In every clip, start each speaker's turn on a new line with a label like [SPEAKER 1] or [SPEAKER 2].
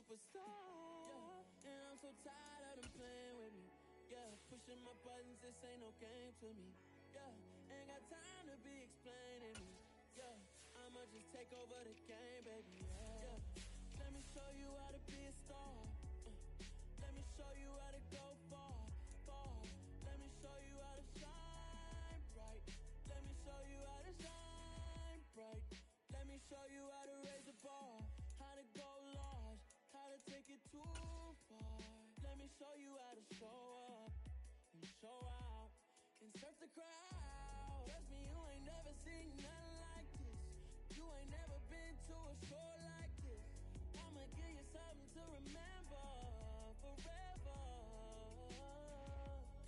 [SPEAKER 1] superstar. Yeah, and I'm so tired of them playing with me. Yeah, pushing my buttons, this ain't no game to me. Yeah, ain't got time to be explaining me. Yeah, I'ma just take over the game, baby. Yeah, let me show you how to be a star. Let me show you how to go far, far. Let me show you how to shine bright. Let me show you how to shine bright. Let me show you how to raise the bar, how to go large, how to take it too far. Let me show you how to show up and show out and surf the crowd. Trust me, you ain't never seen nothing like this. You ain't never been to a show like this. I'ma give you something to remember forever.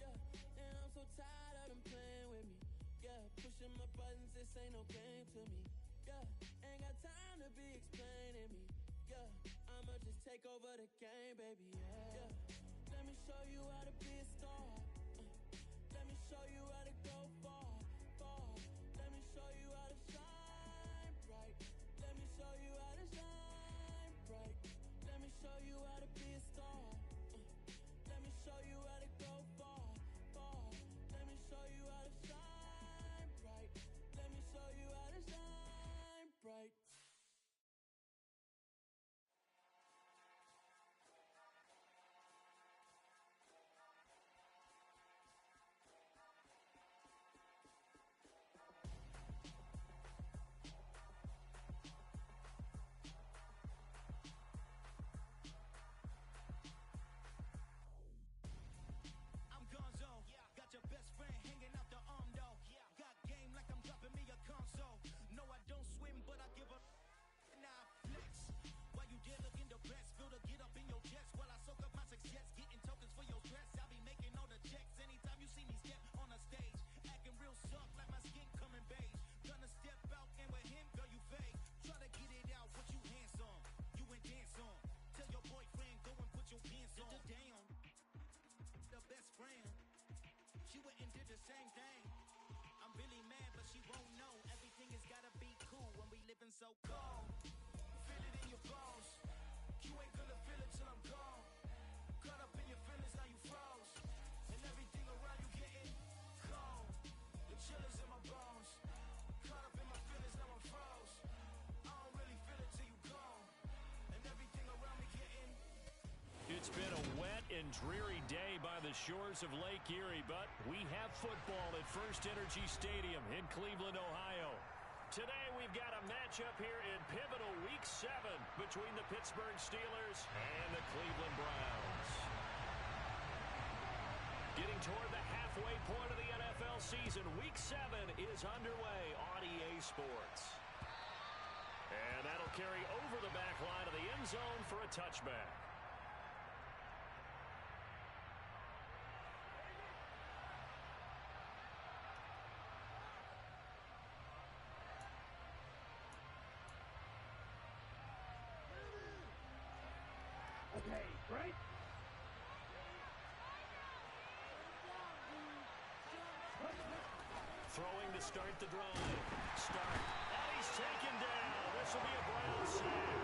[SPEAKER 1] Yeah, and I'm so tired of them playing with me. Yeah, pushing my buttons, this ain't no game to me. Yeah, ain't got time to be explaining me. Yeah, I'ma just take over the game, baby. Yeah, let me show you how to be a star. Let me show you how to go far, far. Let me show you how to shine bright. Let me show you how to shine bright. Let me show you how to be a star. Let me show you how to go far, far. Let me show you how to shine bright. Let me show you how to shine bright.
[SPEAKER 2] So cold, feel it in your bones. You ain't gonna feel it till I'm gone. Caught up in your feelings, now you froze. And everything around you getting cold. The chill is in my bones. Caught up in my feelings, now I'm froze. I don't really feel it till you gone. And everything around me getting.
[SPEAKER 3] It's been a wet and dreary day by the shores of Lake Erie, but we have football at First Energy Stadium in Cleveland, Ohio. Today we've got a matchup here in pivotal Week 7 between the Pittsburgh Steelers and the Cleveland Browns. Getting toward the halfway point of the NFL season, Week 7 is underway on EA Sports. And that'll carry over the back line of the end zone for a touchback.
[SPEAKER 4] Okay, right?
[SPEAKER 3] Throwing to start the drive. And he's taken down. This will be a Brown sack.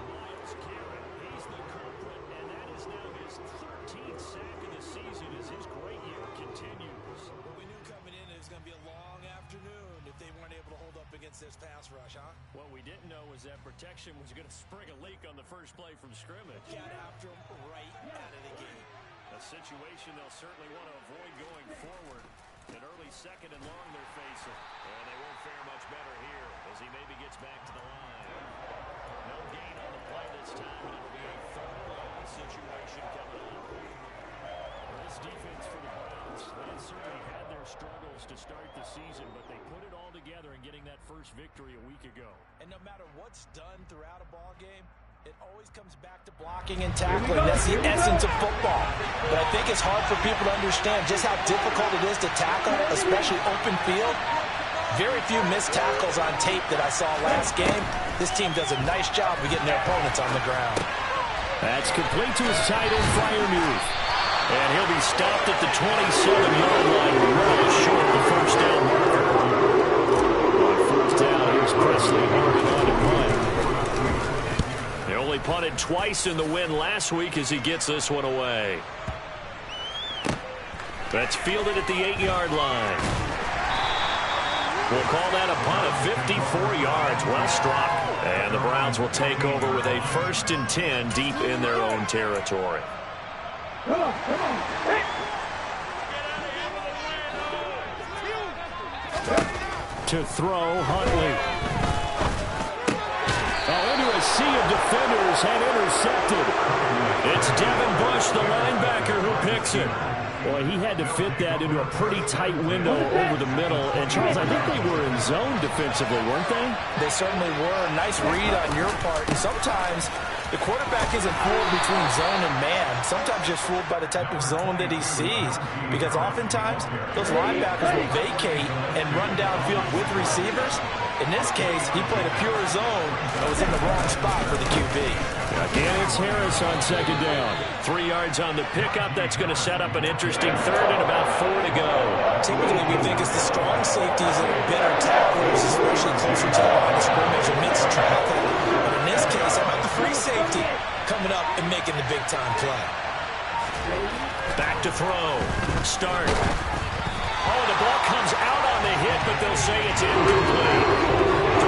[SPEAKER 3] Myles Garrett, he's the culprit, and that is now his 13th sack of the season as his great year continues.
[SPEAKER 5] Well, we knew coming in it was going to be a long afternoon if they weren't able to hold up against this pass rush, huh?
[SPEAKER 3] What we didn't know was that protection was going to spring a leak on the first play from scrimmage.
[SPEAKER 5] Got after him right out of the gate.
[SPEAKER 3] A situation they'll certainly want to avoid going forward. An early second and long they're facing. And they won't fare much better here as he maybe gets back to the line. No gain on the play this time, and it'll be a third and long situation coming up. This defense for the Browns, they certainly had their struggles to start the season, but they put it all together in getting that first victory a week ago.
[SPEAKER 5] And no matter what's done throughout a ball game, it always comes back to
[SPEAKER 2] blocking and tackling. That's the essence of football. But I think it's hard for people to understand just how difficult it is to tackle, especially open field. Very few missed tackles on tape that I saw last game. This team does a nice job of getting their opponents on the ground.
[SPEAKER 3] That's complete to his tight end, Freiermuth. And he'll be stopped at the 27-yard line, well short of the first down marker. On first down, here's Presley working on the punt. They only punted twice in the win last week as he gets this one away. That's fielded at the 8-yard line. We'll call that a punt of 54 yards. Well struck. And the Browns will take over with a 1st and 10 deep in their own territory.
[SPEAKER 4] Come on. Hey.
[SPEAKER 6] To throw, Huntley. Into a sea of defenders and intercepted.
[SPEAKER 3] It's Devin Bush, the linebacker, who picks it.
[SPEAKER 6] Boy, he had to fit that into a pretty tight window over the middle. And, Charles, I think they were in zone defensively, weren't they?
[SPEAKER 5] They certainly were. Nice read on your part. And sometimes the quarterback isn't fooled between zone and man. Sometimes just fooled by the type of zone that he sees. Because oftentimes, those linebackers will vacate and run downfield with receivers. In this case, he played a pure zone and was in the wrong spot for the QB.
[SPEAKER 6] Again, it's Harris on 2nd down.
[SPEAKER 3] 3 yards on the pickup. That's going to set up an interesting 3rd and about 4 to go.
[SPEAKER 5] Typically, we think it's the strong safeties that are better tacklers, especially closer to the line of scrimmage amidst traffic. But in this case, how about the free safety coming up and making the big-time play?
[SPEAKER 3] Back to throw. Start. Oh, the ball comes out on the hit, but they'll say it's incomplete.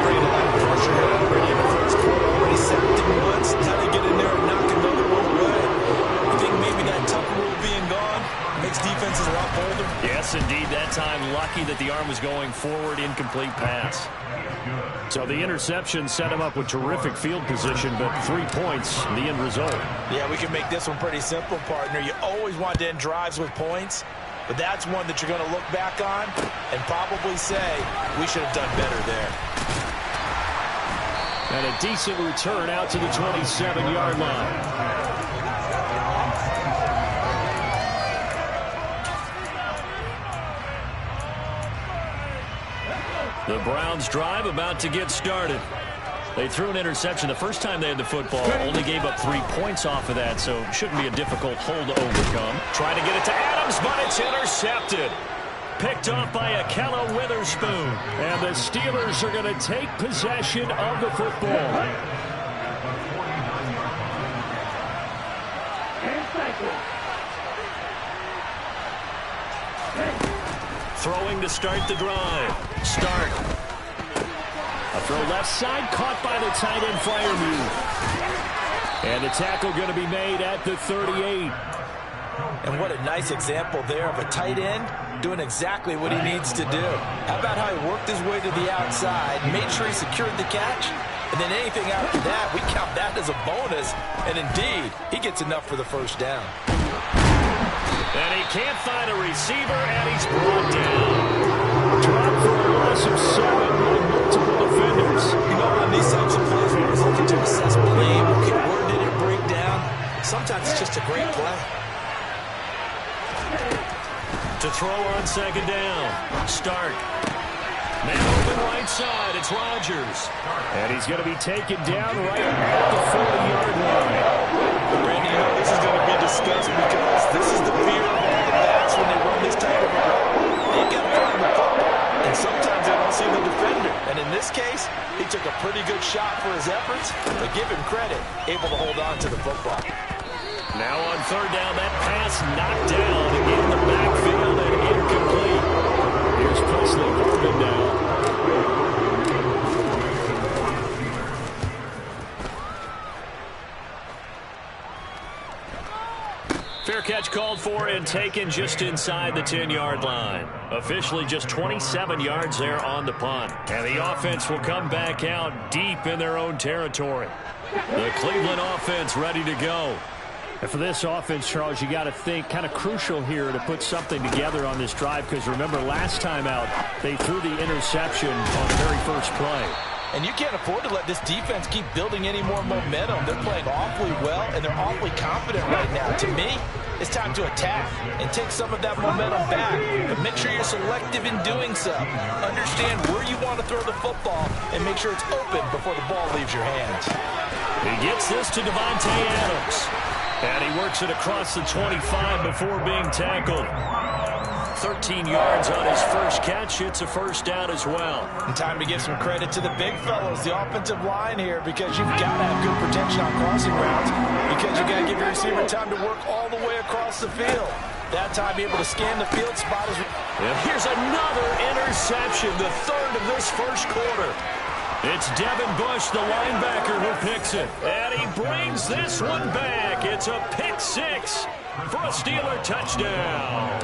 [SPEAKER 5] Great line of pressure here already in the first quarter. Already sacked him once. Now they get in there and knock another one away. You think maybe that tough rule being gone makes defenses a lot bolder?
[SPEAKER 3] Yes, indeed. That time, lucky that the arm was going forward. Incomplete pass.
[SPEAKER 6] So the interception set him up with terrific field position, but 3 points, the end result.
[SPEAKER 5] Yeah, we can make this one pretty simple, partner. You always want to end drives with points. But that's one that you're going to look back on and probably say, we should have done better there.
[SPEAKER 6] And a decent return out to the 27-yard line.
[SPEAKER 3] The Browns drive about to get started. They threw an interception the first time they had the football, only gave up 3 points off of that, so shouldn't be a difficult hole to overcome. Trying to get it to Adams, but it's intercepted. Picked off by Akella Witherspoon.
[SPEAKER 6] And the Steelers are going to take possession of the football.
[SPEAKER 3] Throwing to start the drive. Start.
[SPEAKER 6] A throw left side, caught by the tight end Freiermuth. And the tackle going to be made at the 38.
[SPEAKER 5] And what a nice example there of a tight end doing exactly what he needs to do. How about how he worked his way to the outside, made sure he secured the catch, and then anything after that, we count that as a bonus. And indeed, he gets enough for the first down.
[SPEAKER 3] And he can't find a receiver, and he's brought down.
[SPEAKER 6] Dropped for a loss of 7 with multiple defenders.
[SPEAKER 5] You know, on these types of plays, we're always looking to assess blame. Okay, where did it break down? Sometimes it's just a great play.
[SPEAKER 3] To throw on 2nd down. Start. Man open right side. It's Rodgers.
[SPEAKER 6] And he's going to be taken down right at the 40-yard line.
[SPEAKER 5] Randy, you know this is going to be discussed because this is the fear of all the backs when they run this type of a run. They got to find the football, and sometimes they don't see the defender. And in this case, he took a pretty good shot for his efforts, but give him credit, able to hold on to the football.
[SPEAKER 3] Now on 3rd down, that pass knocked down in the backfield and incomplete.
[SPEAKER 6] Here's Presley Corbin now.
[SPEAKER 3] Fair catch called for and taken just inside the 10-yard line. Officially just 27 yards there on the punt. And the offense will come back out deep in their own territory. The Cleveland offense ready to go.
[SPEAKER 6] And for this offense, Charles, you got to think kind of crucial here to put something together on this drive, because remember last time out they threw the interception on the very first play.
[SPEAKER 5] And you can't afford to let this defense keep building any more momentum. They're playing awfully well, and they're awfully confident right now. To me, it's time to attack and take some of that momentum back. But make sure you're selective in doing so. Understand where you want to throw the football and make sure it's open before the ball leaves your hands.
[SPEAKER 3] He gets this to Devontae Adams. And he works it across the 25 before being tackled.
[SPEAKER 6] 13 yards on his first catch. It's a first down as well.
[SPEAKER 5] And time to give some credit to the big fellows, the offensive line here, because you've got to have good protection on crossing routes, because you've got to give your receiver time to work all the way across the field. That time, be able to scan the field spot.
[SPEAKER 6] And here's another interception, the third of this first quarter. It's Devin Bush, the linebacker, who picks it. And he brings this one back. It's a pick six for a Steeler touchdown.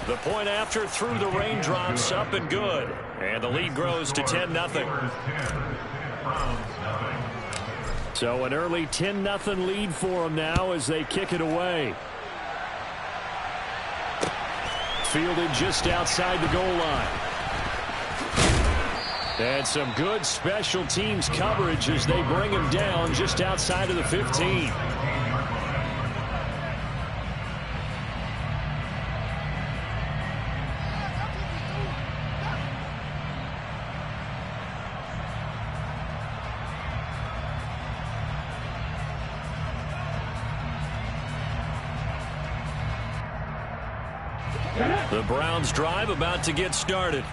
[SPEAKER 6] The point after through the raindrops, up and good. And the lead grows to 10-0. So an early 10-0 lead for them now as they kick it away. Fielded just outside the goal line. And some good special teams coverage as they bring him down just outside of the 15. The Browns drive about to get started.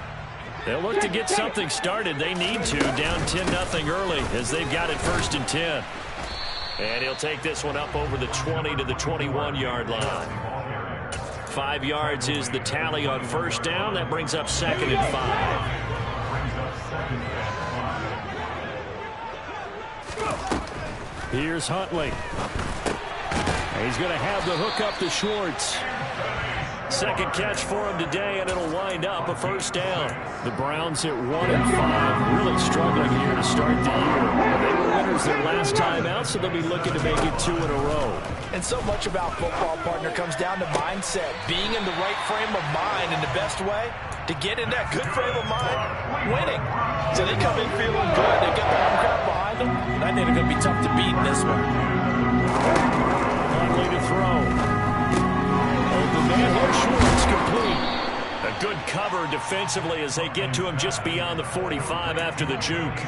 [SPEAKER 6] They'll look to get something started. They need to, down 10-0 early as they've got it 1st and 10. And he'll take this one up over the 20 to the 21-yard line. 5 yards is the tally on first down. That brings up 2nd and 5. Here's Huntley. He's going to have the hook up to Schwartz. Second catch for him today, and it'll wind up a first down. The Browns at 1-5, really struggling here to start the year. They were winners their last time out, so they'll be looking to make it 2 in a row.
[SPEAKER 5] And so much about football, partner, comes down to mindset. Being in the right frame of mind, and the best way to get in that good frame of mind, winning. So they come in feeling good. They got the home crowd behind them. And I think they're going to be tough to beat in this one.
[SPEAKER 6] Huntley to throw. And here's Schwartz complete. A good cover defensively as they get to him just beyond the 45 after the juke.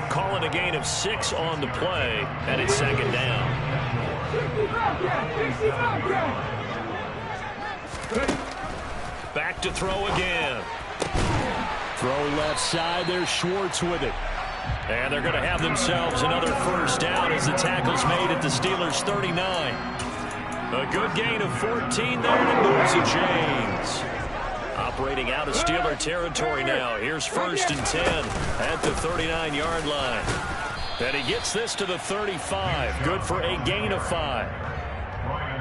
[SPEAKER 6] Calling a gain of 6 on the play, and it's 2nd down. Back to throw again. Throw left side. There's Schwartz with it. And they're going to have themselves another first down as the tackle's made at the Steelers' 39. A good gain of 14 there, and it moves the chains. Operating out of Steeler territory now. Here's 1st and 10 at the 39-yard line. And he gets this to the 35. Good for a gain of 5.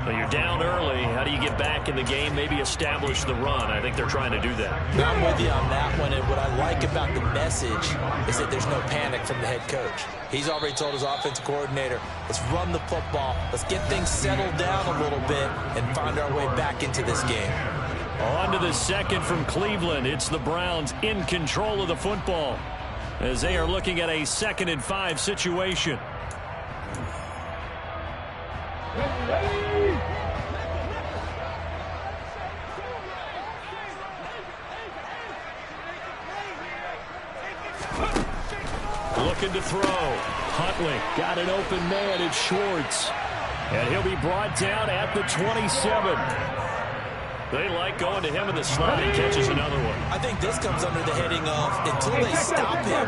[SPEAKER 6] Well, you're down early. How do you get back in the game? Maybe establish the run. I think they're trying to do that.
[SPEAKER 5] I'm with you on that one, and what I like about the message is that there's no panic from the head coach. He's already told his offensive coordinator, let's run the football, let's get things settled down a little bit and find our way back into this game.
[SPEAKER 6] On to the second from Cleveland. It's the Browns in control of the football as they are looking at a 2nd and 5 situation. Looking to throw. Huntley got an open man. It's Schwartz. And he'll be brought down at the 27. They like going to him in the slot. He catches another one.
[SPEAKER 5] I think this comes under the heading of until they stop him,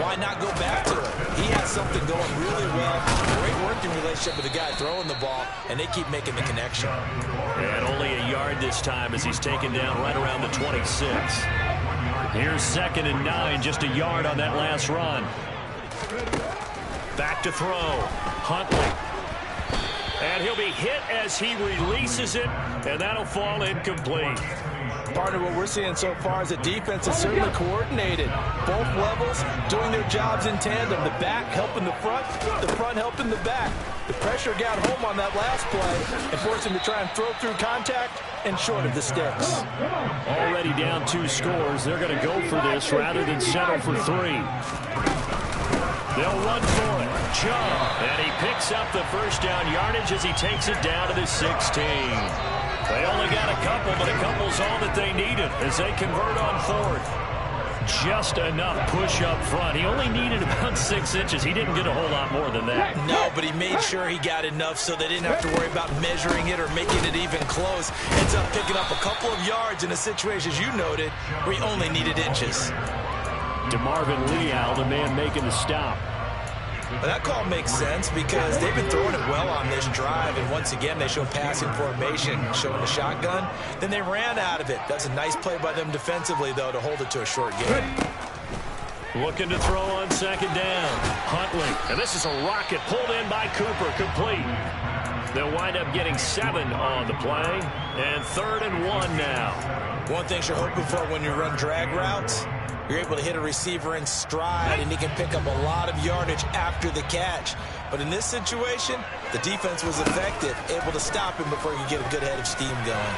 [SPEAKER 5] why not go back to him? He has something going really well. Great working relationship with the guy throwing the ball, and they keep making the connection.
[SPEAKER 6] And only a yard this time as he's taken down right around the 26. Here's 2nd and 9, just a yard on that last run. Back to throw. Huntley. And he'll be hit as he releases it, and that'll fall incomplete.
[SPEAKER 5] Part of what we're seeing so far is the defense is certainly coordinated. Both levels doing their jobs in tandem. The back helping the front helping the back. The pressure got home on that last play and forced him to try and throw through contact and short of the sticks.
[SPEAKER 6] Already down 2 scores. They're going to go for this rather than settle for 3. They'll run for it. Jump. And he picks up the first down yardage as he takes it down to the 16. They only got a couple, but a couple's all that they needed as they convert on 4th. just enough push up front. He only needed about 6 inches. He didn't get a whole lot more than that.
[SPEAKER 5] No, but he made sure he got enough so they didn't have to worry about measuring it or making it even close. Ends up picking up a couple of yards in a situation, as you noted, where he only needed inches.
[SPEAKER 6] DeMarvin Leal, the man making the stop.
[SPEAKER 5] Well, that call makes sense because they've been throwing it well on this drive, and once again they show passing formation, showing the shotgun. Then they ran out of it. That's a nice play by them defensively, though, to hold it to a short game.
[SPEAKER 6] Looking to throw on second down. Huntley, and this is a rocket pulled in by Cooper, complete. They'll wind up getting 7 on the play, and 3rd and 1 now.
[SPEAKER 5] One thing you're hoping for when you run drag routes, you're able to hit a receiver in stride, and he can pick up a lot of yardage after the catch. But in this situation, the defense was effective, able to stop him before he could get a good head of steam going.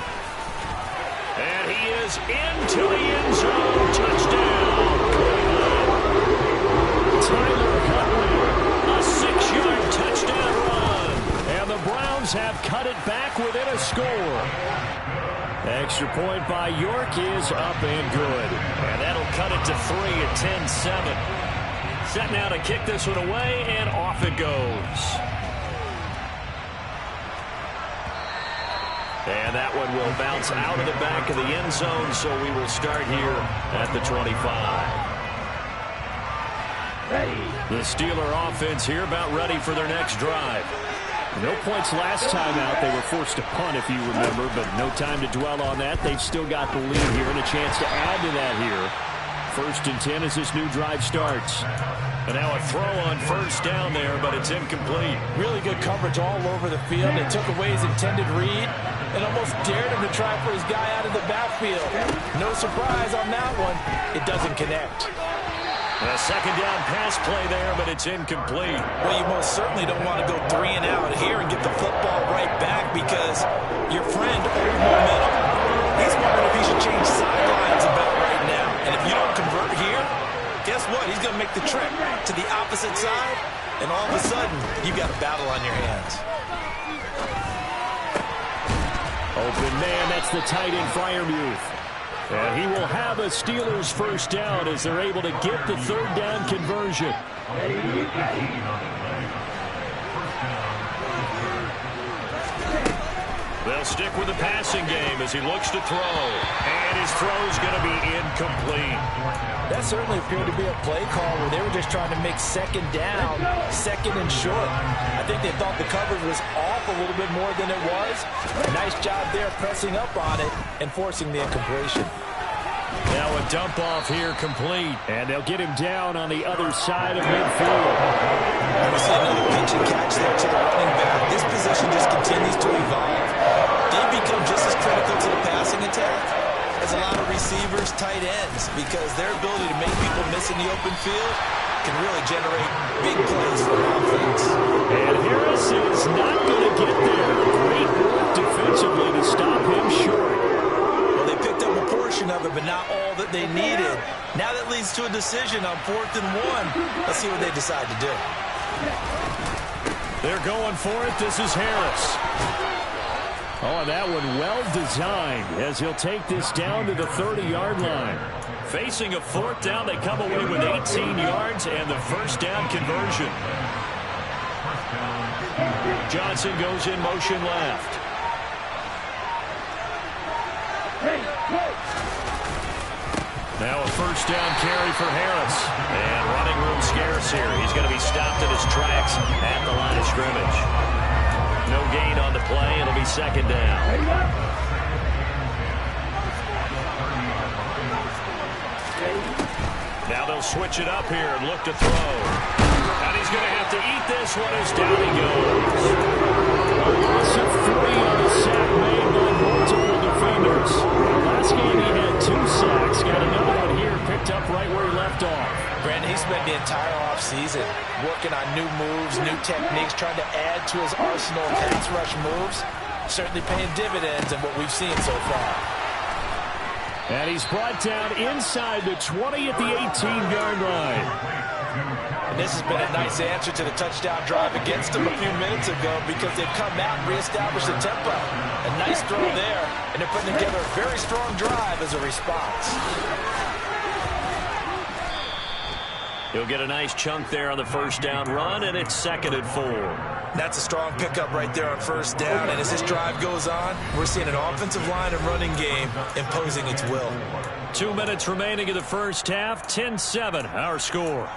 [SPEAKER 6] And he is into the end zone. Touchdown. Tyler Huntley, a 6-yard touchdown run. And the Browns have cut it back within a score. Extra point by York is up and good. And that'll cut it to 3 at 10-7. Set now to kick this one away, and off it goes. And that one will bounce out of the back of the end zone, so we will start here at the 25. The Steeler offense here about ready for their next drive. No points last time out. They were forced to punt, if you remember, but no time to dwell on that. They've still got the lead here and a chance to add to that here. 1st and 10 as this new drive starts. And now a throw on first down there, but it's incomplete.
[SPEAKER 5] Really good coverage all over the field. They took away his intended read and almost dared him to try for his guy out of the backfield. No surprise on that one. It doesn't connect.
[SPEAKER 6] A second down pass play there, but it's incomplete.
[SPEAKER 5] Well, you most certainly don't want to go 3 and out here and get the football right back because your friend owed momentum. He's wondering if he should change sidelines about right now. And if you don't convert here, guess what? He's going to make the trek to the opposite side, and all of a sudden, you've got a battle on your hands.
[SPEAKER 6] Open man, that's the tight end, Freiermuth. And he will have a Steelers first down as they're able to get the 3rd down conversion. They'll stick with the passing game as he looks to throw. And his throw's going to be incomplete.
[SPEAKER 5] That certainly appeared to be a play call where they were just trying to make second down, 2nd and short. I think they thought the coverage was off a little bit more than it was. Nice job there pressing up on it and forcing the incompletion.
[SPEAKER 6] Now a dump off here complete. And they'll get him down on the other side of midfield.
[SPEAKER 5] We see another pitch and catch there to the running back. This position just continues to evolve. They've become just as critical to the passing attack as a lot of receivers, tight ends, because their ability to make people miss in the open field can really generate big plays for offense.
[SPEAKER 6] And Harris is not going to get there. Great work defensively to stop him short.
[SPEAKER 5] Well, they picked up a portion of it, but not all that they needed. Now that leads to a decision on 4th and 1. Let's see what they decide to do.
[SPEAKER 6] They're going for it. This is Harris. Oh, and that one well designed as he'll take this down to the 30-yard line. Facing a 4th down, they come away with 18 yards and the first down conversion. Johnson goes in motion left. Now a first down carry for Harris. And running room scarce here. He's going to be stopped in his tracks at the line of scrimmage. No gain on the play. It'll be second down. Now they'll switch it up here and look to throw. And he's going to have to eat this one as down he goes. A loss of 3 on a sack made by multiple defenders. Last game he had 2 sacks. Got another one here picked up right where he left off.
[SPEAKER 5] Brandon, he spent the entire offseason working on new moves, new techniques, trying to add to his arsenal of pass rush moves. Certainly paying dividends in what we've seen so far.
[SPEAKER 6] And he's brought down inside the 20 at the 18-yard line.
[SPEAKER 5] And this has been a nice answer to the touchdown drive against them a few minutes ago because they've come out and reestablished the tempo. A nice throw there, and they're putting together a very strong drive as a response.
[SPEAKER 6] He'll get a nice chunk there on the first down run, and it's 2nd and 4.
[SPEAKER 5] That's a strong pickup right there on first down, and as this drive goes on, we're seeing an offensive line and running game imposing its will.
[SPEAKER 6] 2 minutes remaining in the first half, 10-7, our score.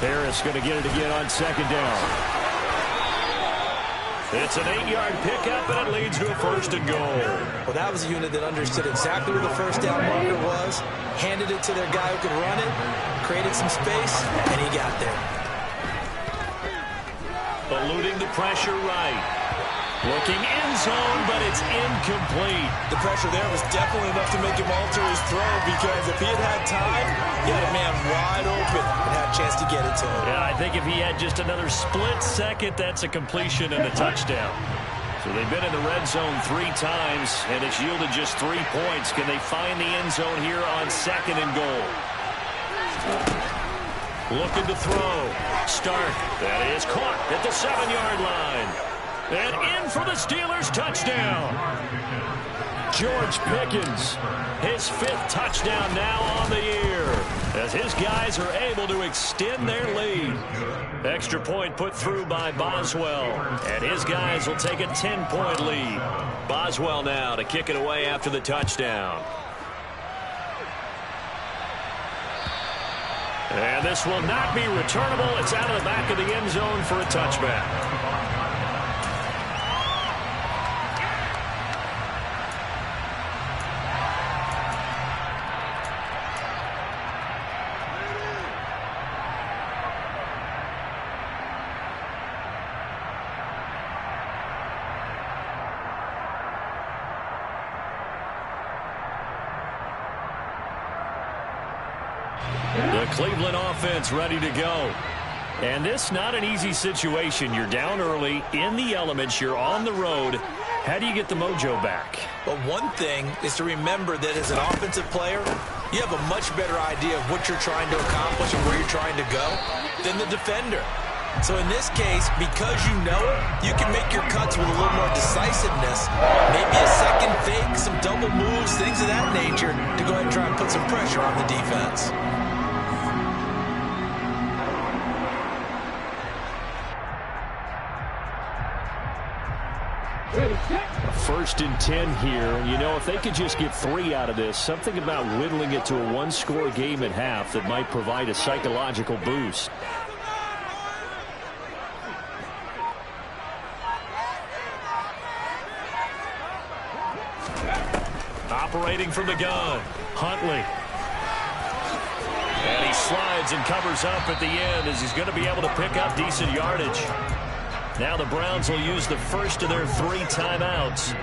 [SPEAKER 6] Harris going to get it again on 2nd down. It's an 8-yard pickup, and it leads to a 1st and goal.
[SPEAKER 5] Well, that was a unit that understood exactly where the first down marker was, handed it to their guy who could run it, created some space, and he got there.
[SPEAKER 6] Eluding the pressure right. Looking end zone, but it's incomplete.
[SPEAKER 5] The pressure there was definitely enough to make him alter his throw, because if he had time, he had a man wide open and had a chance to get it to him.
[SPEAKER 6] Yeah, I think if he had just another split second, that's a completion and a touchdown. So they've been in the red zone 3 times, and it's yielded just 3 points. Can they find the end zone here on 2nd and goal? Looking to throw. Stark. That is caught at the 7-yard line. And in for the Steelers, touchdown. George Pickens, his 5th touchdown now on the year, as his guys are able to extend their lead. Extra point put through by Boswell, and his guys will take a 10-point lead. Boswell now to kick it away after the touchdown. And this will not be returnable. It's out of the back of the end zone for a touchback. The Cleveland offense ready to go. And this not an easy situation. You're down early, in the elements, you're on the road. How do you get the mojo back?
[SPEAKER 5] Well, one thing is to remember that as an offensive player, you have a much better idea of what you're trying to accomplish and where you're trying to go than the defender. So in this case, because you know it, you can make your cuts with a little more decisiveness. Maybe a second fake, some double moves, things of that nature, to go ahead and try and put some pressure on the defense.
[SPEAKER 6] 1st and 10 here. You know, if they could just get 3 out of this, something about whittling it to a 1-score game at half that might provide a psychological boost. Operating from the gun, Huntley. And he slides and covers up at the end as he's going to be able to pick up decent yardage. Now the Browns will use the first of their 3 timeouts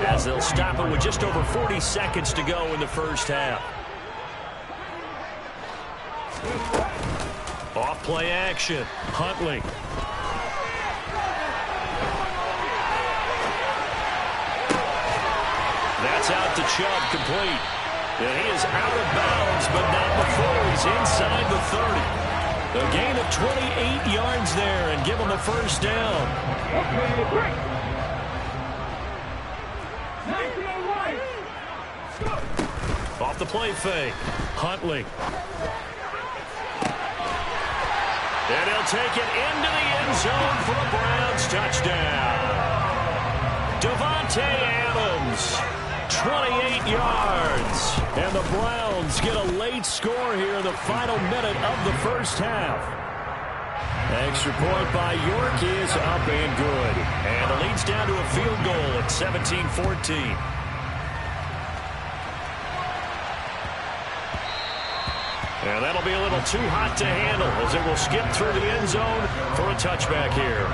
[SPEAKER 6] as they'll stop it with just over 40 seconds to go in the first half. Off play action, Huntley. That's out to Chubb, complete. And he is out of bounds, but not before he's inside the 30. A gain of 28 yards there and give him the first down. Off the play fake, Huntley. And he'll take it into the end zone for a Browns touchdown. Devontae Adams, 28 yards. And the Browns get a late score here in the final minute of the first half. Extra point by York is up and good. And the lead's down to a field goal at 17-14. And that'll be a little too hot to handle as it will skip through the end zone for a touchback here.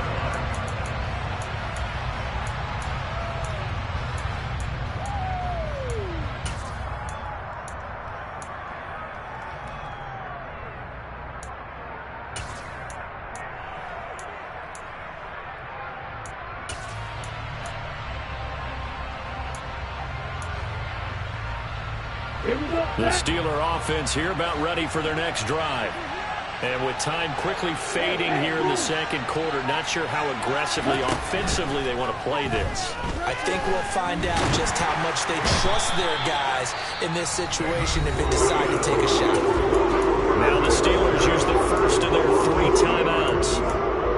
[SPEAKER 6] The Steeler offense here about ready for their next drive. And with time quickly fading here in the second quarter, not sure how aggressively, offensively they want to play this.
[SPEAKER 5] I think we'll find out just how much they trust their guys in this situation if they decide to take a shot.
[SPEAKER 6] Now the Steelers use the first of their 3 timeouts,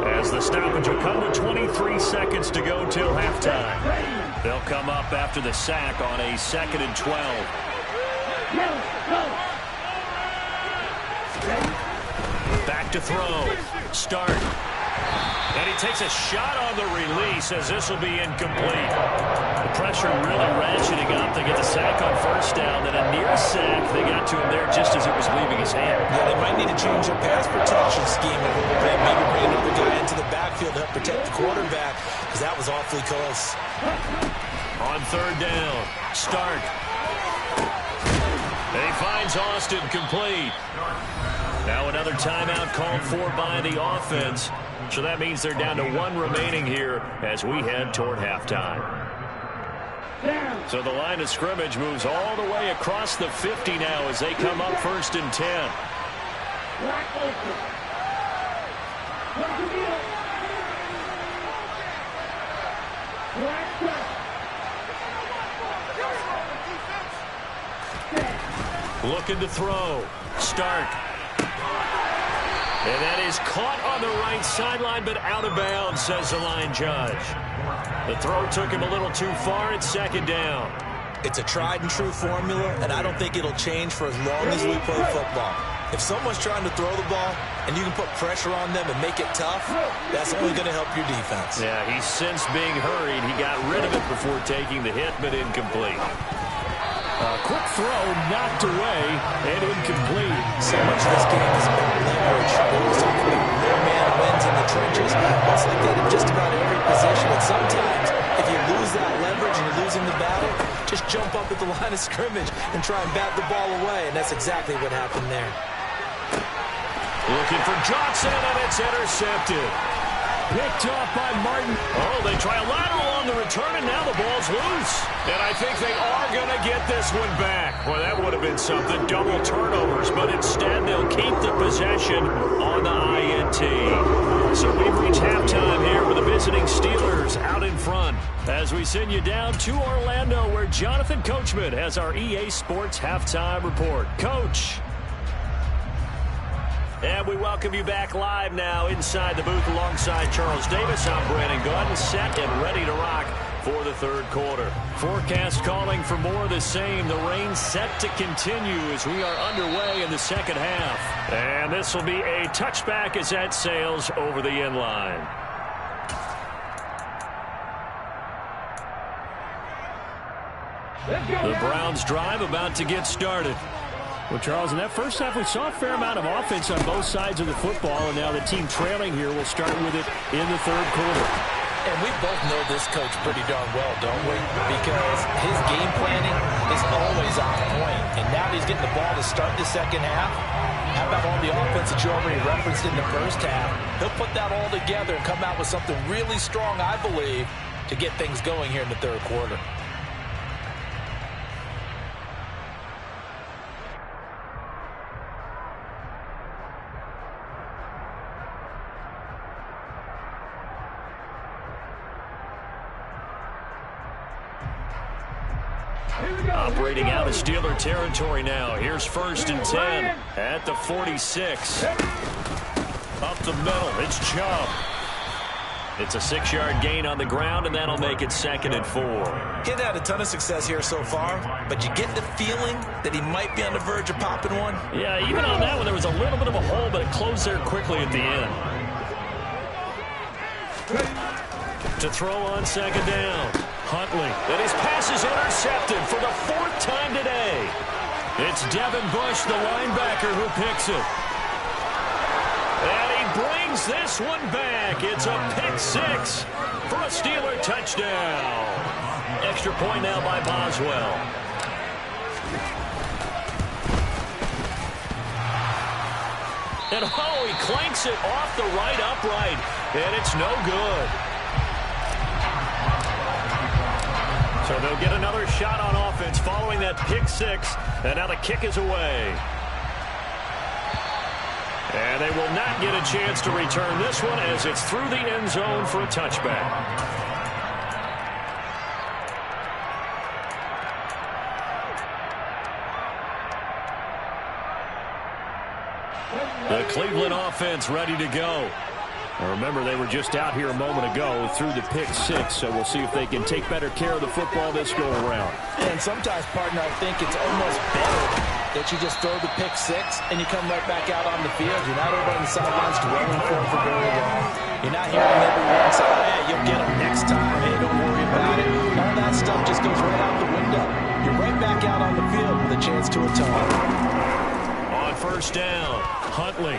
[SPEAKER 6] as the stoppage will come with 23 seconds to go till halftime. They'll come up after the sack on a 2nd and 12. Back to throw. Start. And he takes a shot on the release as this will be incomplete. The pressure really ratcheting up. They get the sack on first down, then a near sack. They got to him there just as it was leaving his hand.
[SPEAKER 5] Yeah, they might need to change their pass protection scheme a little bit. Maybe bring another guy into the backfield to help protect the quarterback, because that was awfully close.
[SPEAKER 6] On 3rd down, Start. And he finds Austin complete. Now another timeout called for by the offense. So that means they're down to 1 remaining here as we head toward halftime. So the line of scrimmage moves all the way across the 50 now as they come up 1st and 10. Looking to throw. Start. And that is caught on the right sideline, but out of bounds, says the line judge. The throw took him a little too far. It's 2nd down.
[SPEAKER 5] It's a tried-and-true formula, and I don't think it'll change for as long as we play football. If someone's trying to throw the ball, and you can put pressure on them and make it tough, that's only going to help your defense.
[SPEAKER 6] Yeah, he's since being hurried. He got rid of it before taking the hit, but incomplete. A quick throw knocked away and incomplete.
[SPEAKER 5] So much of this game is about leverage. Always talking about no man wins in the trenches. It's like that in just about every position. And sometimes, if you lose that leverage and you're losing the battle, just jump up at the line of scrimmage and try and bat the ball away. And that's exactly what happened there.
[SPEAKER 6] Looking for Johnson, and it's intercepted. Picked off by Martin. Oh, they try a lateral on the return, and now the ball's loose. And I think they are going to get this one back. Well, that would have been something, double turnovers, but instead they'll keep the possession on the INT. So we've reached halftime here with the visiting Steelers out in front. As we send you down to Orlando, where Jonathan Coachman has our EA Sports halftime report. Coach. And we welcome you back live now inside the booth alongside Charles Davis. I'm Brandon Gunn, set and ready to rock for the 3rd quarter. Forecast calling for more of the same. The rain set to continue as we are underway in the 2nd half. And this will be a touchback as that sails over the end line. The Browns drive about to get started. Well, Charles, in that first half, we saw a fair amount of offense on both sides of the football, and now the team trailing here will start with it in the 3rd quarter.
[SPEAKER 5] And we both know this coach pretty darn well, don't we? Because his game planning is always on point, and now he's getting the ball to start the 2nd half. How about all the offense that you already referenced in the first half? He'll put that all together and come out with something really strong, I believe, to get things going here in the 3rd quarter.
[SPEAKER 6] Operating out of Steeler territory now. Here's 1st and 10 at the 46. Up the middle, it's Chubb. It's a 6-yard gain on the ground, and that'll make it 2nd and 4.
[SPEAKER 5] He hasn't had a ton of success here so far, but you get the feeling that he might be on the verge of popping one.
[SPEAKER 6] Yeah, even on that one, there was a little bit of a hole, but it closed there quickly at the end. To throw on 2nd down. Huntley, and his pass is intercepted for the 4th time today. It's Devin Bush, the linebacker, who picks it. And he brings this one back. It's a pick 6 for a Steeler touchdown. Extra point now by Boswell. And oh, he clanks it off the right upright, and it's no good. So
[SPEAKER 3] So they'll get another shot on offense following that pick six. And now the kick is away. And they will not get a chance to return this one as it's through the end zone for a touchback. The Cleveland offense ready to go. Now remember, they were just out here a moment ago through the pick six, so we'll see if they can take better care of the football this go-around.
[SPEAKER 5] And sometimes, partner, I think it's almost better that you just throw the pick six and you come right back out on the field. You're not over on the sidelines dwelling for very long. You're not hearing everyone say, hey, you'll get them next time. Hey, don't worry about it. All that stuff just goes right out the window. You're right back out on the field with a chance to atone.
[SPEAKER 3] On first down, Huntley.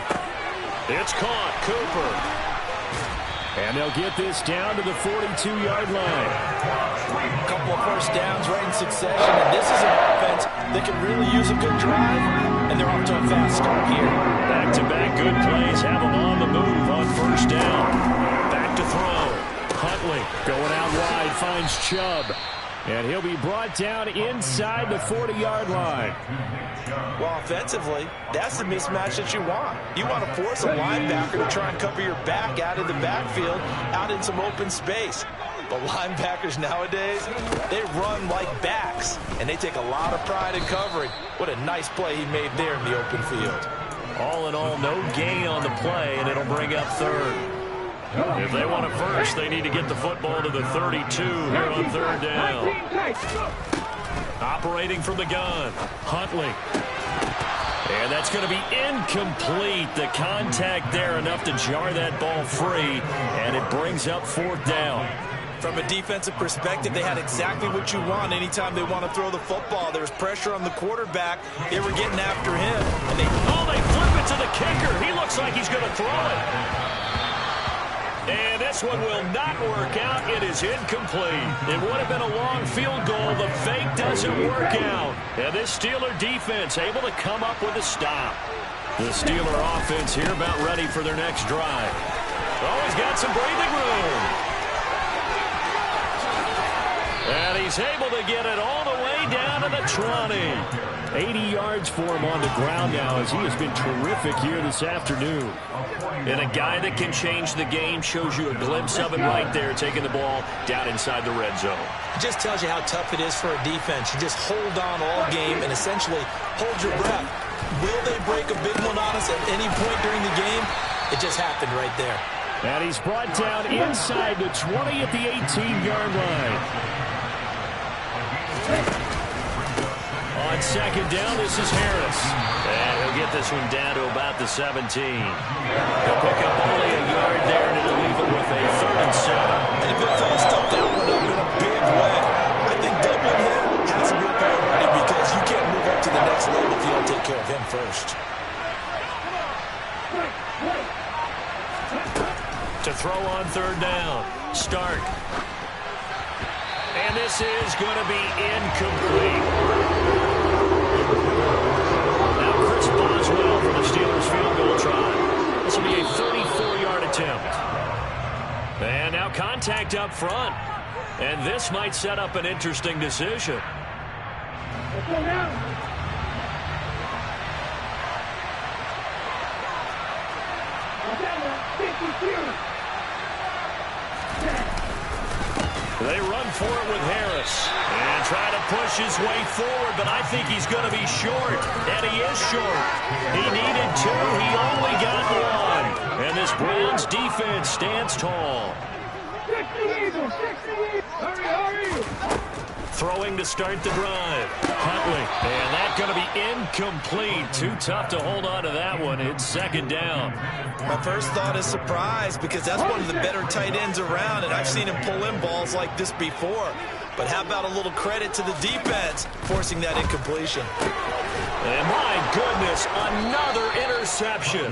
[SPEAKER 3] It's caught, Cooper. And they'll get this down to the 42-yard line.
[SPEAKER 5] A couple of first downs right in succession, and this is an offense that can really use a good drive, and they're off to a fast start here.
[SPEAKER 3] Back-to-back good plays have them on the move on first down. Back to throw. Huntley going out wide, finds Chubb. And he'll be brought down inside the 40-yard line.
[SPEAKER 5] Well, offensively, that's the mismatch that you want. You want to force a linebacker to try and cover your back out of the backfield, out in some open space. But linebackers nowadays, they run like backs, and they take a lot of pride in covering. What a nice play he made there in the open field.
[SPEAKER 3] All in all, no gain on the play, and it'll bring up third. If they want it first, they need to get the football to the 32 here on third down. Operating from the gun, Huntley. And that's going to be incomplete. The contact there enough to jar that ball free, and it brings up fourth down.
[SPEAKER 5] From a defensive perspective, they had exactly what you want anytime they want to throw the football. There was pressure on the quarterback. They were getting after him. And they
[SPEAKER 3] flip it to the kicker. He looks like he's going to throw it. And this one will not work out. It is incomplete. It would have been a long field goal. The fake doesn't work out. And this Steeler defense able to come up with a stop. The Steeler offense here about ready for their next drive. Oh, he's got some breathing room. And he's able to get it all the way down to the 20. 80 yards for him on the ground now as he has been terrific here this afternoon. And a guy that can change the game, shows you a glimpse of it right there, taking the ball down inside the red zone.
[SPEAKER 5] It just tells you how tough it is for a defense. You just hold on all game and essentially hold your breath. Will they break a big one on us at any point during the game? It just happened right there.
[SPEAKER 3] And he's brought down inside the 20 at the 18-yard line. On second down, this is Harris. And he'll get this one down to about the 17. He'll pick up only a yard there, and it'll leave it with a 3rd and 7.
[SPEAKER 5] And if it falls stuff that one up in a big way, I think doubling him has a real priority because you can't move up to the next level if you don't take care of him first.
[SPEAKER 3] To throw on third down, Stark. And this is going to be incomplete. Now Chris Boswell for the Steelers field goal try. This will be a 34-yard attempt. And now contact up front. And this might set up an interesting decision.
[SPEAKER 4] Let's go now.
[SPEAKER 3] They run for it with Harris and try to push his way forward, but I think he's going to be short, and he is short. He needed 2. He only got 1. And this Browns defense stands tall. Throwing to start the drive. Huntley, and that's going to be incomplete. Too tough to hold on to that one. It's second down.
[SPEAKER 5] My first thought is surprise because that's one of the better tight ends around, and I've seen him pull in balls like this before. But how about a little credit to the defense forcing that incompletion?
[SPEAKER 3] And my goodness, another interception.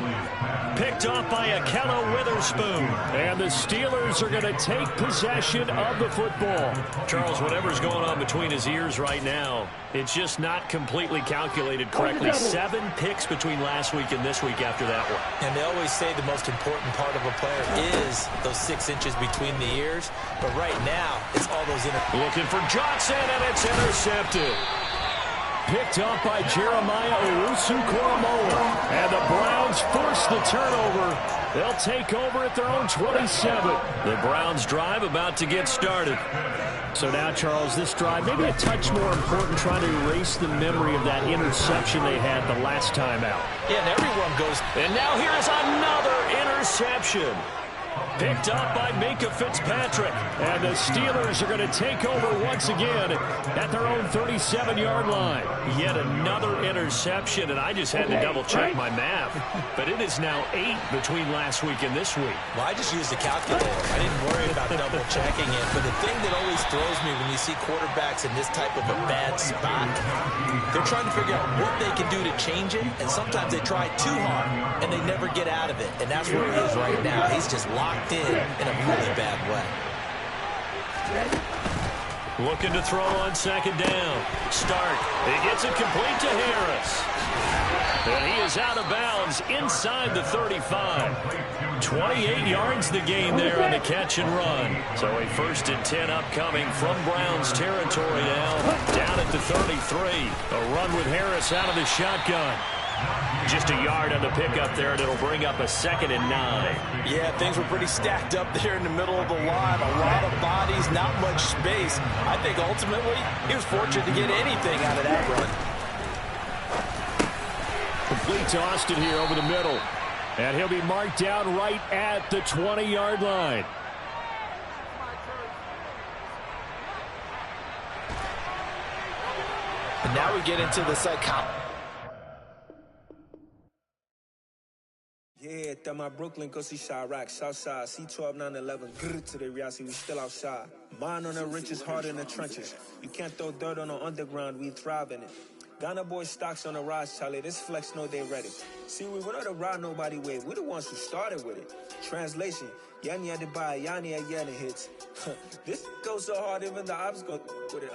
[SPEAKER 6] Picked off by Akello Witherspoon. And the Steelers are going to take possession of the football. Charles, whatever's going on between his ears right now, it's just not completely calculated correctly. 7 picks between last week and this week after that one.
[SPEAKER 5] And they always say the most important part of a player is those 6 inches between the ears. But right now, it's all those
[SPEAKER 6] Looking for Johnson, and it's intercepted. Picked up by Jeremiah Owusu-Koramoah. And the Browns force the turnover. They'll take over at their own 27. The Browns drive about to get started. So now, Charles, this drive maybe a touch more important, trying to erase the memory of that interception they had the last time out.
[SPEAKER 5] Yeah, and everyone goes.
[SPEAKER 6] And now here is another interception. Picked up by Minka Fitzpatrick. And the Steelers are going to take over once again at their own 37-yard line. Yet another interception, and I just had to double-check my math. But it is now 8 between last week and this week.
[SPEAKER 5] Well, I just used a calculator. I didn't worry about double-checking it. But the thing that always throws me when you see quarterbacks in this type of a bad spot, they're trying to figure out what they can do to change it, and sometimes they try too hard, and they never get out of it. And that's where he is right now. He's just locked in a really bad way.
[SPEAKER 6] Looking to throw on second down. Stark. He gets it complete to Harris. And he is out of bounds inside the 35. 28 yards the gain there on the catch and run. So a 1st and 10 upcoming from Browns territory now. Down at the 33. A run with Harris out of the shotgun. Just a yard on the pickup there, and it'll bring up a 2nd and 9.
[SPEAKER 5] Yeah, things were pretty stacked up there in the middle of the line. A lot of bodies, not much space. I think ultimately he was fortunate to get anything out of that run.
[SPEAKER 6] Complete to Austin here over the middle. And he'll be marked down right at the 20-yard line.
[SPEAKER 5] And now we get into the psychology.
[SPEAKER 7] Yeah, that my Brooklyn, go see Chirac, Southside, C12, 911, grrr to the reality, we still outside. Mine on the riches, hard in the trenches. You can't throw dirt on the underground, we thrive in it. Ghana boys stocks on the rise, Charlie, this flex know they ready. See, we were not the ride nobody with, we the ones who started with it. Translation, Yanni had to buy, Yanni had Yanni hits. This goes so hard, even the ops go with it.